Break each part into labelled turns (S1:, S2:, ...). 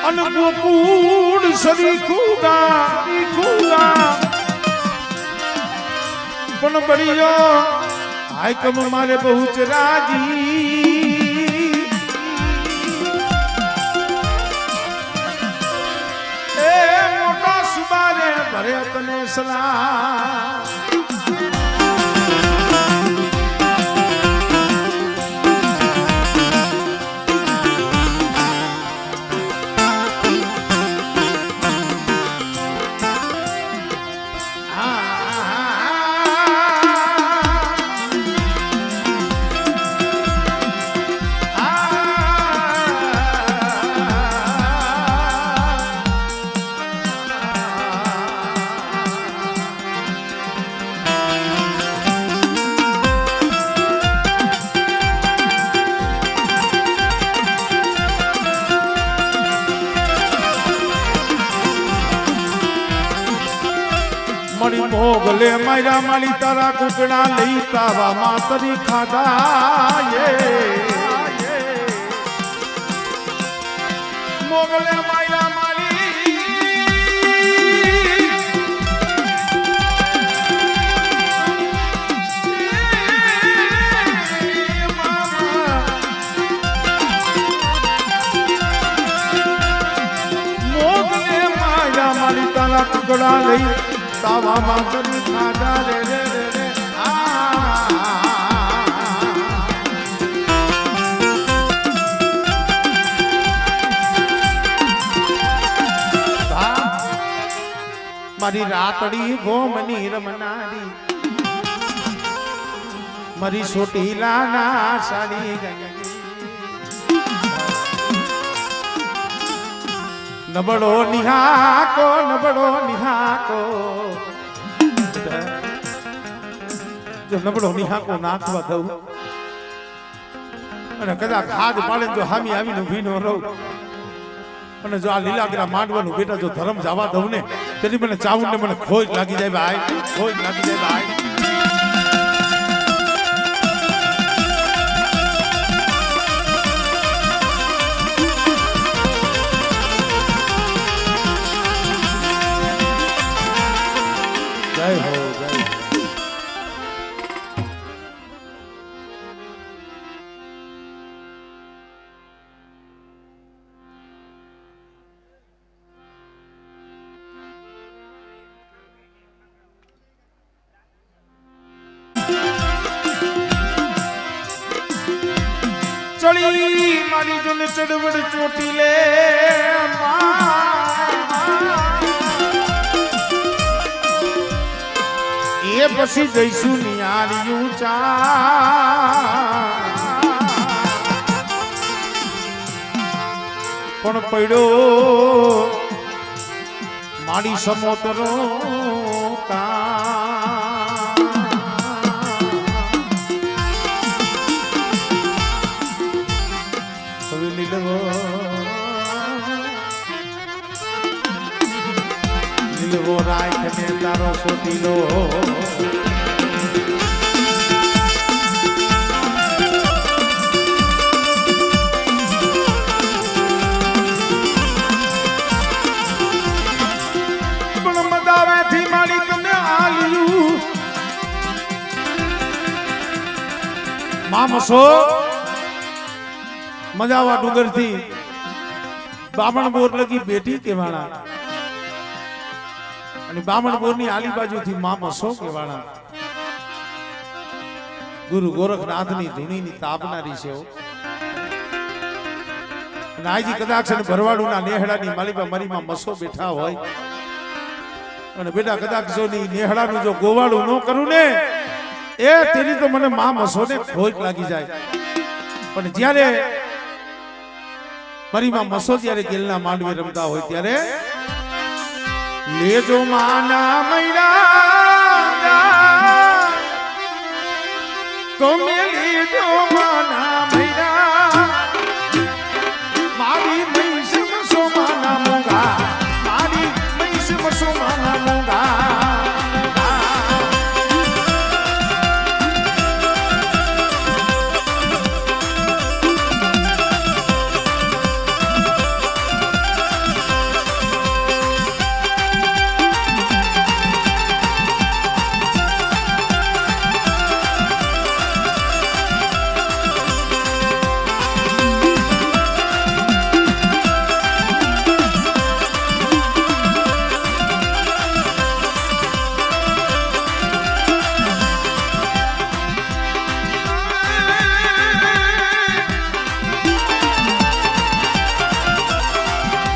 S1: અન ગોકુળ સરીખુગા પણ બળિયો હાયકમ મારે બહુ જ રાજી એ મોટા સુબારે ભરે તને સલાહ મોગલે માર્યા માલી તારા કુકડા લઈ તાવા માતરી ખાધા મોગલે માર્યા માલી મોગલે માર્યા માલી તારા કુકડા લઈ તાવા માતરી ખાધા રે રે રે રે મારી રાતડી ગોમની રમનારી મારી છોટી લાના સાડી નબળો નિહાકો જો નબળો નિહાકો નાખવા દઉં અને કદાચ હાથ પાડે જો હામી આવીને ઊભી ન રહું અને જો આ લીલાગરા માંડવાનું બેટા જો ધર્મ જવા દઉં ને તેથી મને ચાવું ને મને ખોજ લાગી જાય ભાઈ ખોજ લાગી જાય ભાઈ જય હો જય ચડી મારી જોને ચડવડ ચોટી લે એ પછી જઈશું નિયાળિયું ચા પણ પડ્યો મારી સમોતરો હવે લીલવો રાખ ને તારો સોટીલો મામસો મજાવા ડુંગર થી બામણ બોર લગી બેટી કેવાણા અને બામણ બોર ની આલી બાજુ થી મામસો કેવાણા ગુરુ ગોરખનાથ ની ધૂણી ની તાપનારી છે અને આજી કદાચ છે ભરવાડું ના નેહડા ની માલિકા મારીમાં મસો બેઠા હોય અને બેટા કદાચ જો ની નેહડા નું જો ગોવાળું ન કરું ને એ તેરી તો મને મા મસોને ખોજ લાગી જાય પણ જ્યારે મારી માં મસો ત્યારે ગેલના માંડવે રમતા હોય ત્યારે લેજો માના મૈરા તો મે લેજો માના મૈરા મારી મૈસ મસો માના મોગા મારી મૈસ મસો માના મોગા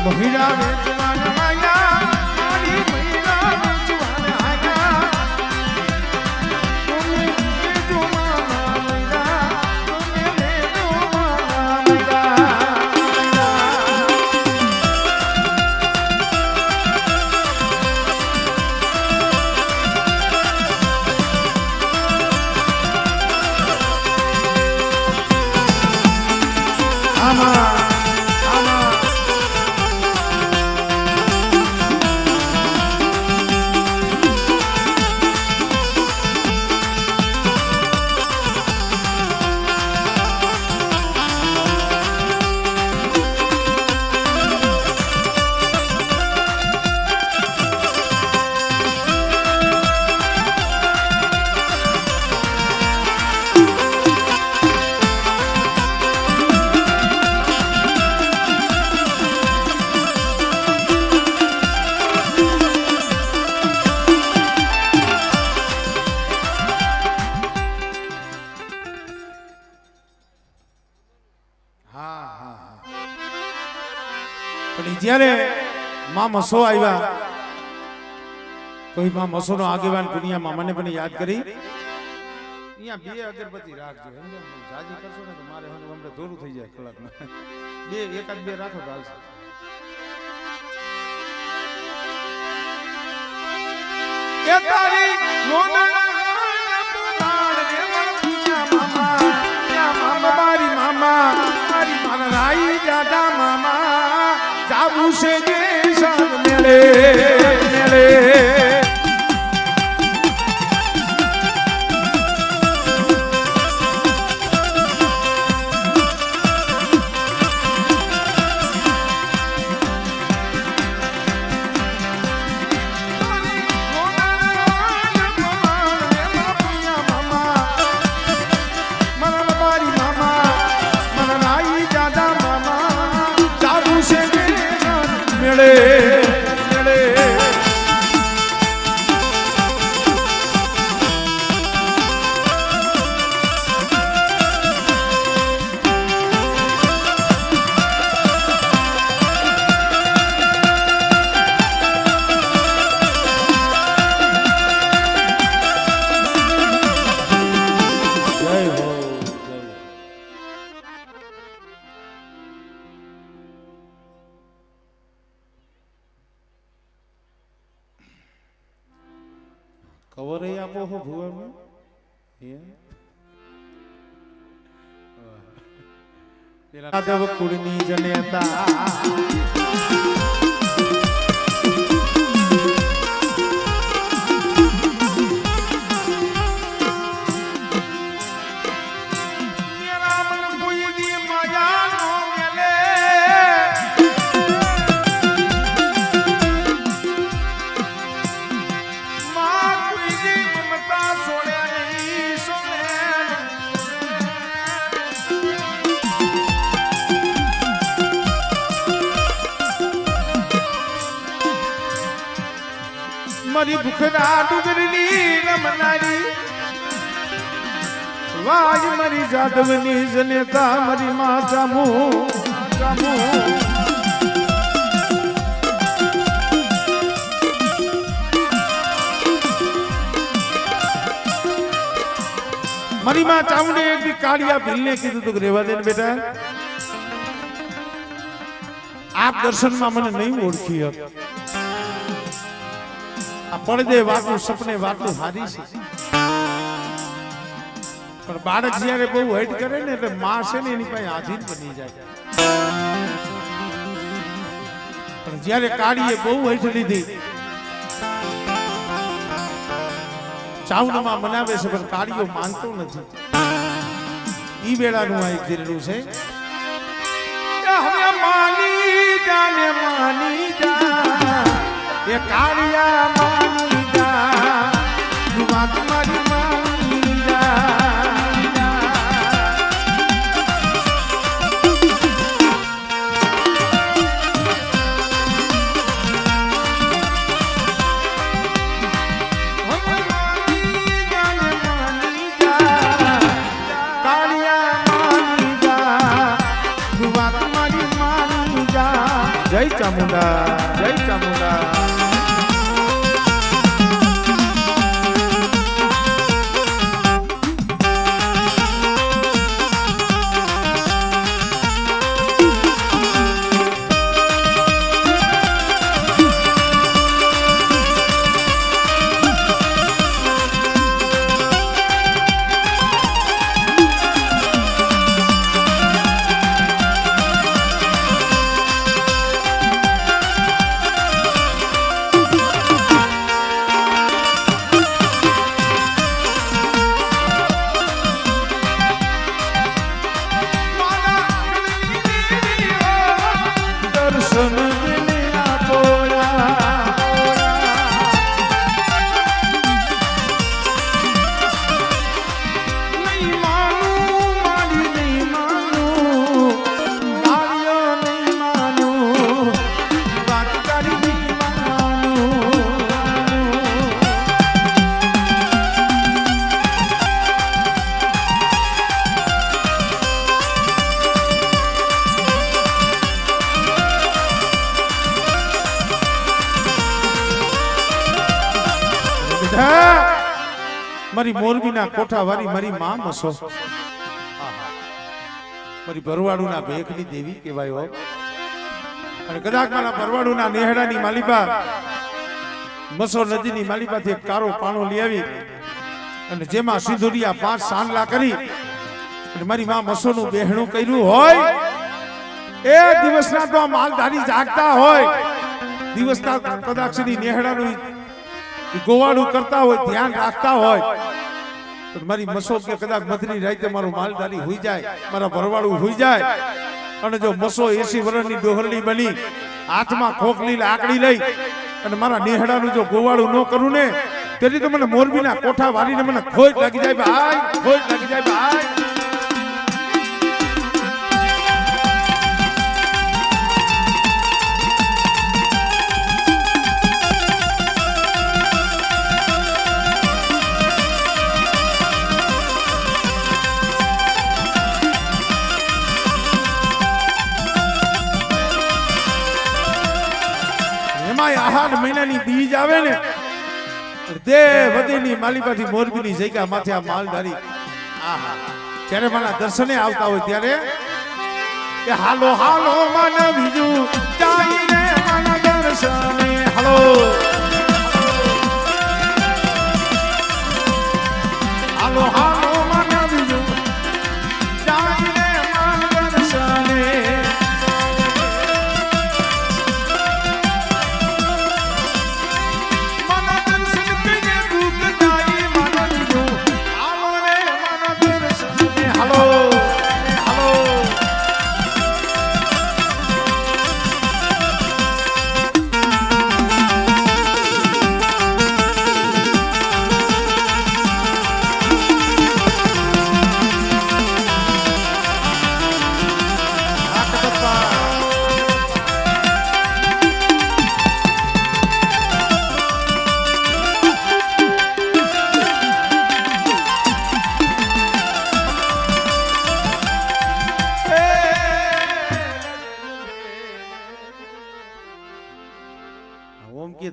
S1: મહિલા વેચવાન આયા મારી મહિલા વેચવાન આયા તુમે જો મારા મહિલા તુમે જો મારા મહિલા આમાં જ્યારે માં મસો આવ્યા તો એ માં મસો નો આગેવાન દુનિયામાં મને પણ યાદ કરી અહીંયા બે અગરબત્તી રાખજો જાજી કરશો ને તો મારે હમણાં દોરું થઈ જાય કલાકમાં બે એકાદ બે રાખો તો હાલશે એ તારી મામા મારી મારા રાઈ દાદા મામા જાવું છે જે સાદ મેળે મેળે ખબર આપો હો ભુવામાં યાદવ કુળની જનેતા મારી ભૂખના ડુંગરની રમનારી વાય મારી જાદવની જનેતા મારી માં જામુ જામુ મારી માં ચામુંડે એક કાળિયા ભીલને કીધું તું રેવા દે ને બેટા આપ દર્શનમાં મને નહીં ઓળખી હક આ પડદે વાતું સપને વાતું હારી છે પણ બાળક જ્યારે બહુ હેડ કરે ને એટલે માં છે ને એની પાસે આધીન બની જાય પણ જ્યારે કાળીએ બહુ હેઠ લીધી ચાવનમાં મનાવે છે પણ કાળીઓ માનતો નથી ઈ વેળાનું આ એક દિલનું છે માની જા એ કાળિયા માની જા તું વાત મારી માની જા જય ચામુંડા જય ચામુંડા મારી મોરબીના કોઠા વાળી મારી માં મસો મારી ભરવાડુના ભેખની દેવી કહેવાય હો અને કદાચ મારા ભરવાડુના નેહડાની માલિપા મસો નદીની માલિપાથી એક કારો પાણો લઈ આવી અને જેમાં સિંધુરિયા 5 સાંડલા કરી અને મારી માં મસોનું બેહણું કર્યું હોય એ દિવસના તો માલધારી જાગતા હોય દિવસના કદાચની નેહડાનું ગોવાળું કરતા હોય ધ્યાન રાખતા હોય તો મારી મસો કે કદાચ મધની રાતે મારું માલધારી હોઈ જાય મારા ભરવાડું હોઈ જાય અને જો મસો 80 વર્ષની ડોહરડી બની હાથમાં ખોખલી લાકડી લઈ અને મારા નેહડાનું જો ગોવાળું ન કરું ને તેથી તો મને મોરબીના કોઠા વાળીને મને ખોટ લાગી જાય ભાઈ ખોટ લાગી જાય ભાઈ આહાર મહિનાની બીજ આવે ને તે વધીની માલિપાથી મોરબીની જગ્યા માથે આ માલધારી આહા જ્યારે મારા દર્શને આવતા હોય ત્યારે કે હાલો હાલો મન બીજું ચાઈને મારા દર્શને હાલો હાલો હાલો મન બીજું ચાઈને મારા દર્શને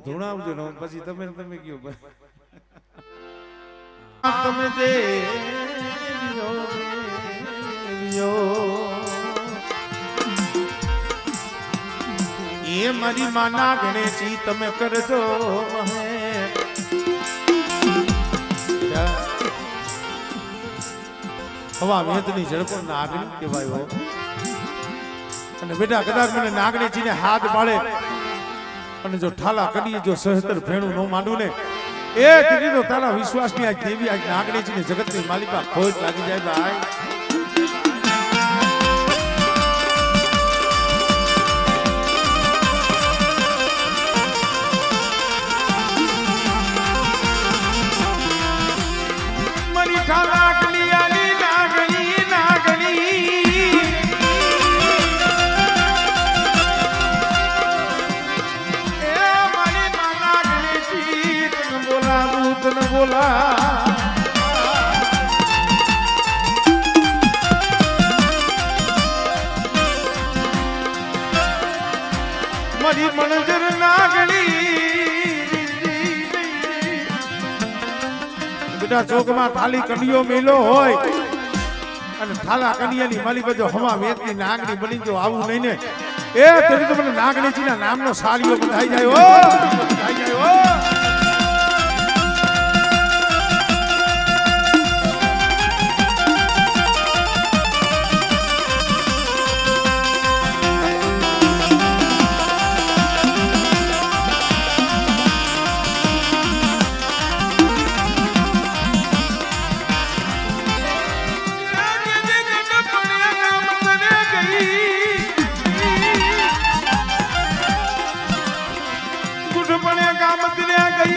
S1: ધૂણાવજો ને પછી તમે કયો તમે એ મારી માના ગણેશી તમે કરજો હવા વેદની ઝડપણ નાગણી કહેવાય અને બેટા કદાચ મને નાગણીજીને હાથ પાડે અને જો ઠાલા કડી જો સહતર ભેણું ન માંડું ને એ દીદી તો તારા વિશ્વાસની આજ દેવી આજ નાગણીજીને જગતની માલિકા ખોટ લાગી જાય ભાઈ મરી ઠાલા કડી આલી નાગણી નાગણી બોલા મારી મણજર નાગણી બેટા ચોકમાં થાલી કડિયો મેલો હોય અને થાલા કડિયાની માલી બાજુ હવા વેચની નાગણી બની જો આવું નહીં ને એ તેરી તો મને નાગણીજીના નામનો સાળીઓ બધાઈ જાય ઓ બધાઈ જાય ઓ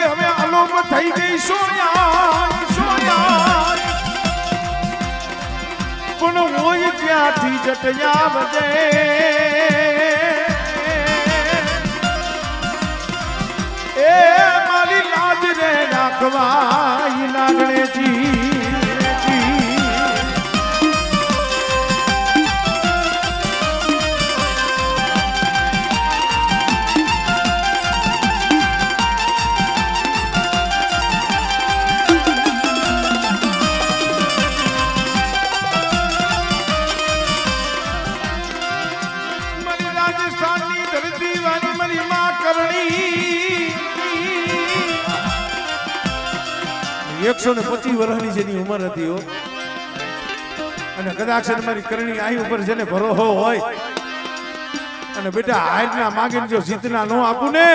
S1: હવે અલોપ થઈ ગઈ સોયા પણ હોય ક્યાંથી જટયા વજે એ મારી લાજ રે રાખવા નાગણેજી એકસો ને 25 વર્ષની જેની ઉંમર હતી અને કદાચ મારી કરણી આઈ ઉપર જેને ભરોસો હોય અને બેટા હાઈટના માગીને જો જીતના નો આપું ને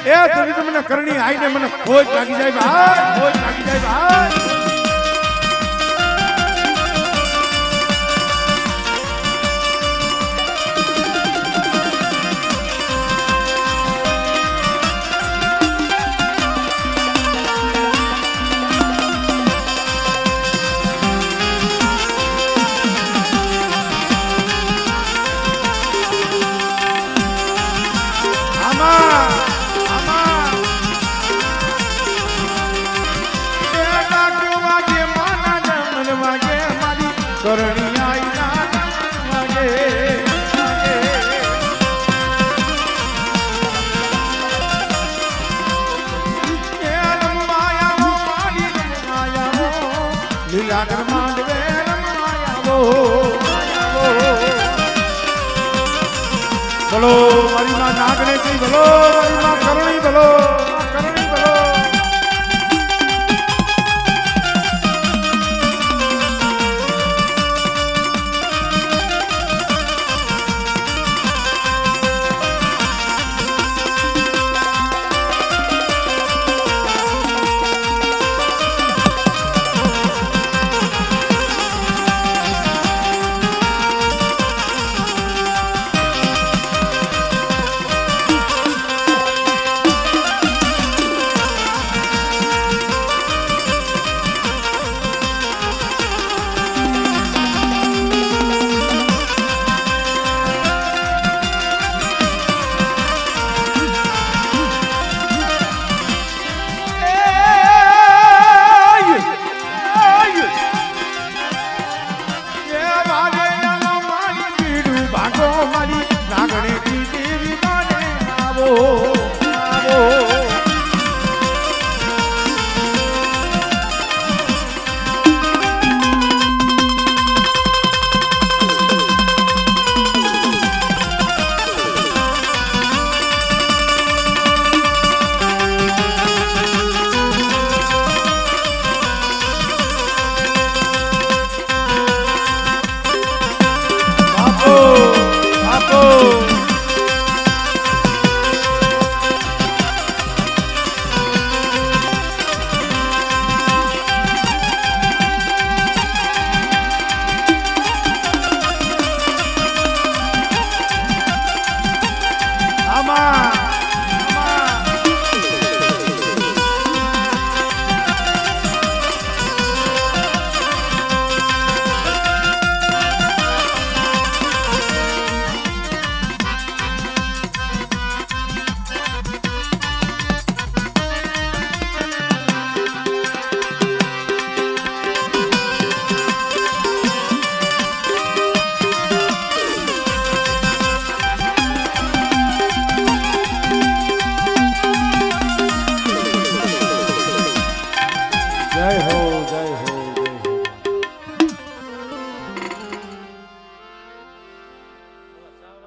S1: એ તરી તો મને કરણી આઈને મને ખોજ લાગી જાય ભાઈ ખોજ લાગી જાય ભાઈ કરણી આઈ લાગે લીલા માંડવે બોલો મારી માં નાગણેજી બોલો મારી માં કરણી બોલો કરણી બોલો આમાં